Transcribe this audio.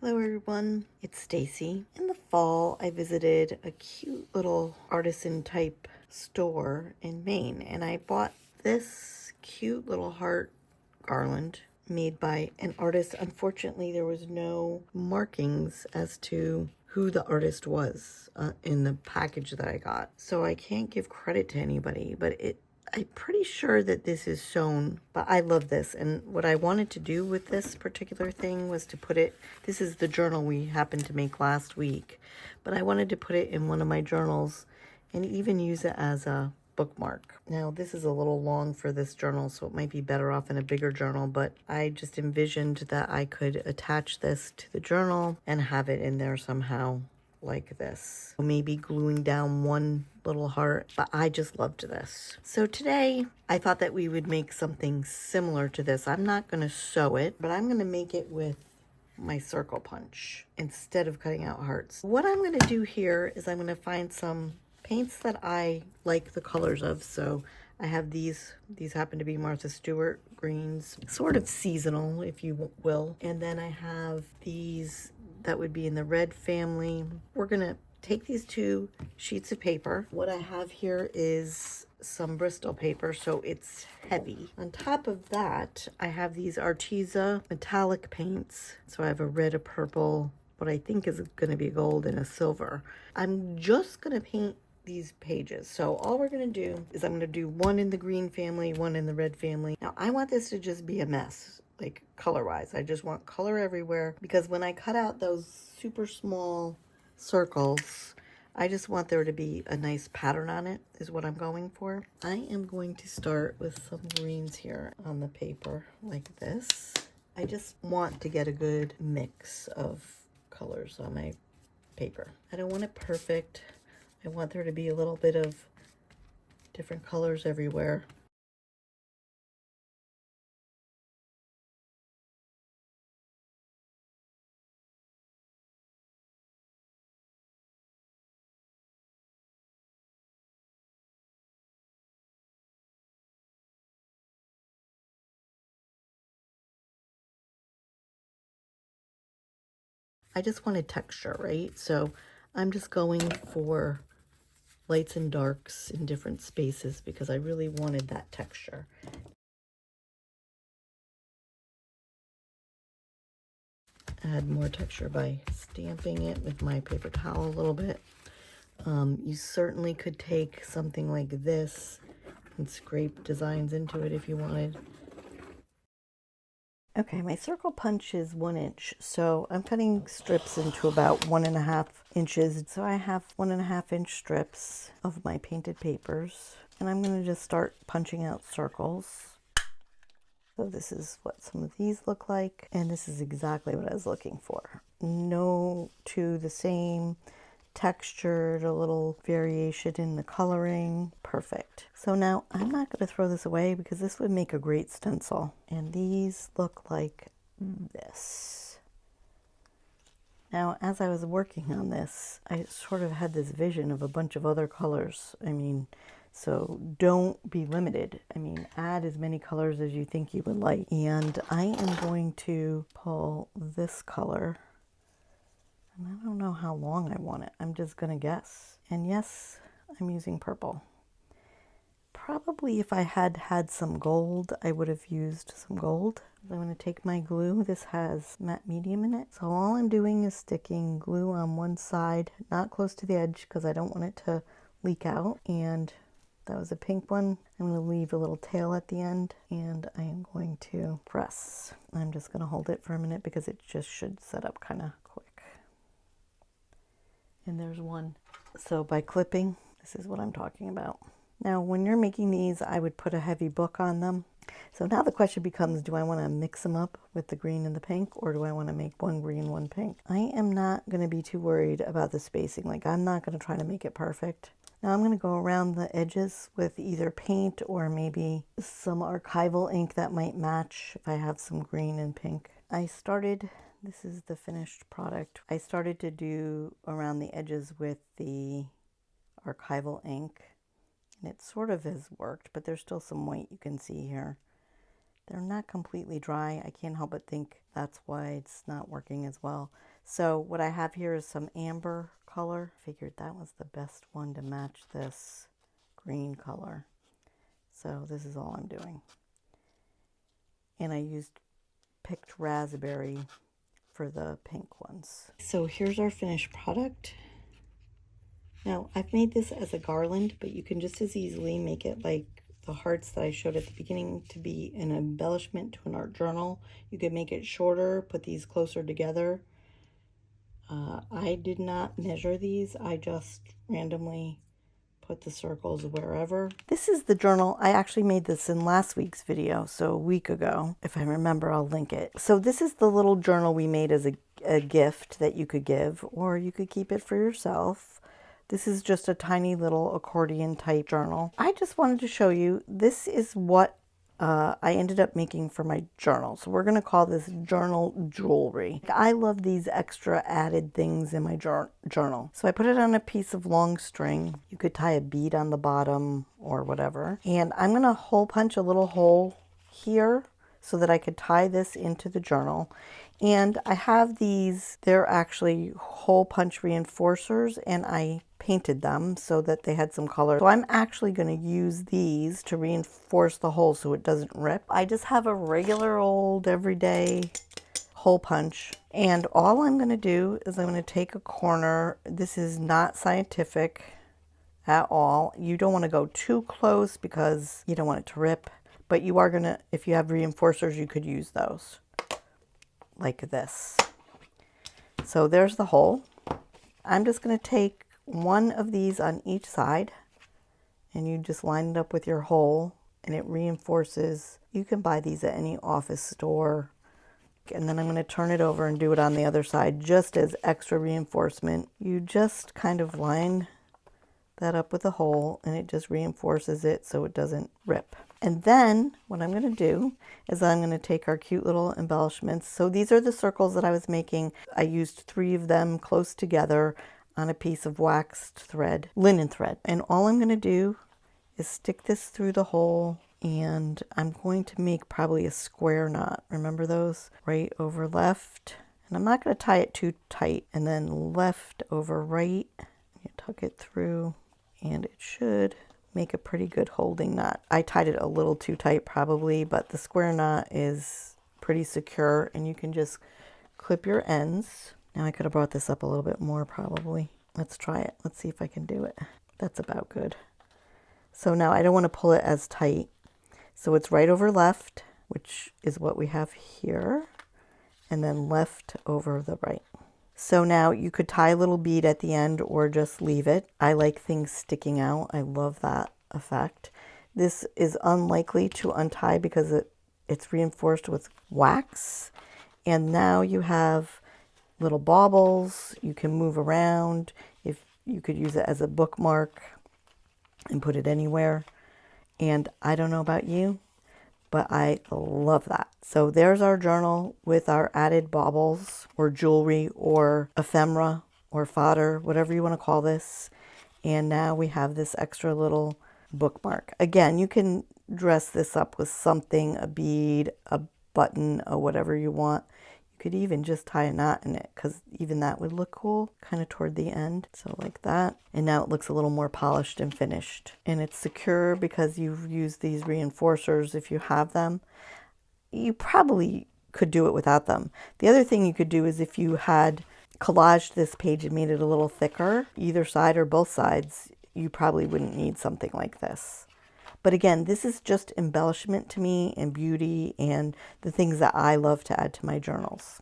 Hello everyone, it's Stacy. In the fall, I visited a cute little artisan type store in Maine and I bought this cute little heart garland made by an artist. Unfortunately, there was no markings as to who the artist was in the package that I got. So I can't give credit to anybody, but I'm pretty sure that this is sewn, but I love this. And what I wanted to do with this particular thing was to put it, this is the journal we happened to make last week, but I wanted to put it in one of my journals and even use it as a bookmark. Now, this is a little long for this journal, so it might be better off in a bigger journal, but I just envisioned that I could attach this to the journal and have it in there somehow like this. Maybe gluing down one little heart, but I just loved this. So today I thought that we would make something similar to this. I'm not going to sew it, but I'm going to make it with my circle punch instead of cutting out hearts. What I'm going to do here is I'm going to find some paints that I like the colors of. So I have these happen to be Martha Stewart greens, sort of seasonal if you will. And then I have these that would be in the red family. We're gonna take these two sheets of paper. What I have here is some Bristol paper, so it's heavy. On top of that, I have these Arteza metallic paints. So I have a red, a purple, what I think is gonna be a gold, and a silver. I'm just gonna paint these pages. So all we're gonna do is I'm gonna do one in the green family, one in the red family. Now I want this to just be a mess, like color wise. I just want color everywhere, because when I cut out those super small circles, I just want there to be a nice pattern on it is what I'm going for. I am going to start with some greens here on the paper like this. I just want to get a good mix of colors on my paper. I don't want it perfect. I want there to be a little bit of different colors everywhere. I just wanted texture, right? So I'm just going for lights and darks in different spaces because I really wanted that texture. Add more texture by stamping it with my paper towel a little bit. You certainly could take something like this and scrape designs into it if you wanted. Okay, my circle punch is 1 inch, so I'm cutting strips into about 1.5 inches. So I have 1.5 inch strips of my painted papers, and I'm going to just start punching out circles. So this is what some of these look like, and this is exactly what I was looking for. No two the same, textured, a little variation in the coloring. Perfect. So now I'm not going to throw this away because this would make a great stencil. And these look like this. Now, as I was working on this, I sort of had this vision of a bunch of other colors. I mean, so don't be limited. I mean, add as many colors as you think you would like. And I am going to pull this color. And I don't know how long I want it. I'm just going to guess. And yes, I'm using purple. Probably if I had had some gold, I would have used some gold. I'm going to take my glue. This has matte medium in it. So all I'm doing is sticking glue on one side, not close to the edge because I don't want it to leak out. And that was a pink one. I'm going to leave a little tail at the end and I am going to press. I'm just going to hold it for a minute because it just should set up kind of quick. And there's one. So by clipping, this is what I'm talking about. Now, when you're making these, I would put a heavy book on them. So now the question becomes, do I want to mix them up with the green and the pink, or do I want to make one green, one pink? I am not going to be too worried about the spacing. Like, I'm not going to try to make it perfect. Now I'm going to go around the edges with either paint or maybe some archival ink that might match if I have some green and pink. This is the finished product. I started to do around the edges with the archival ink. And it sort of has worked, but there's still some white you can see here. They're not completely dry. I can't help but think that's why it's not working as well. So what I have here is some amber color. Figured that was the best one to match this green color. So this is all I'm doing. And I used picked raspberry for the pink ones. So here's our finished product. Now I've made this as a garland, but you can just as easily make it like the hearts that I showed at the beginning to be an embellishment to an art journal. You could make it shorter, put these closer together. I did not measure these. I just randomly put the circles wherever. This is the journal. I actually made this in last week's video, so a week ago. If I remember, I'll link it. So this is the little journal we made as a gift that you could give, or you could keep it for yourself. This is just a tiny little accordion type journal. I just wanted to show you, this is what I ended up making for my journal. So we're going to call this journal jewelry. I love these extra added things in my journal. So I put it on a piece of long string. You could tie a bead on the bottom or whatever. And I'm going to hole punch a little hole here so that I could tie this into the journal. And I have these, they're actually hole punch reinforcers, and I painted them so that they had some color. So I'm actually going to use these to reinforce the hole so it doesn't rip. I just have a regular old everyday hole punch, and all I'm going to do is I'm going to take a corner. This is not scientific at all. You don't want to go too close because you don't want it to rip, but you are going to, if you have reinforcers, you could use those like this. So there's the hole. I'm just going to take one of these on each side, and you just line it up with your hole, and it reinforces. You can buy these at any office store. And then I'm going to turn it over and do it on the other side just as extra reinforcement. You just kind of line that up with a hole, and it just reinforces it so it doesn't rip. And then what I'm going to do is I'm going to take our cute little embellishments. So these are the circles that I was making. I used 3 of them close together on a piece of waxed thread, linen thread. And all I'm going to do is stick this through the hole, and I'm going to make probably a square knot. Remember those? Right over left. And I'm not going to tie it too tight. And then left over right. You tuck it through, and it should make a pretty good holding knot. I tied it a little too tight probably, but the square knot is pretty secure, and you can just clip your ends. Now I could have brought this up a little bit more probably. Let's try it. Let's see if I can do it. That's about good. So now I don't want to pull it as tight. So it's right over left, which is what we have here, and then left over the right. So now you could tie a little bead at the end or just leave it. I like things sticking out. I love that effect. This is unlikely to untie because it's reinforced with wax. And now you have little baubles. You can move around. If you could use it as a bookmark and put it anywhere. And I don't know about you, but I love that. So there's our journal with our added baubles or jewelry or ephemera or fodder, whatever you want to call this. And now we have this extra little bookmark. Again, you can dress this up with something, a bead, a button, or whatever you want. You could even just tie a knot in it, because even that would look cool kind of toward the end. So like that. And now it looks a little more polished and finished. And it's secure because you've used these reinforcers if you have them. You probably could do it without them. The other thing you could do is if you had collaged this page and made it a little thicker, either side or both sides, you probably wouldn't need something like this. But again, this is just embellishment to me and beauty and the things that I love to add to my journals.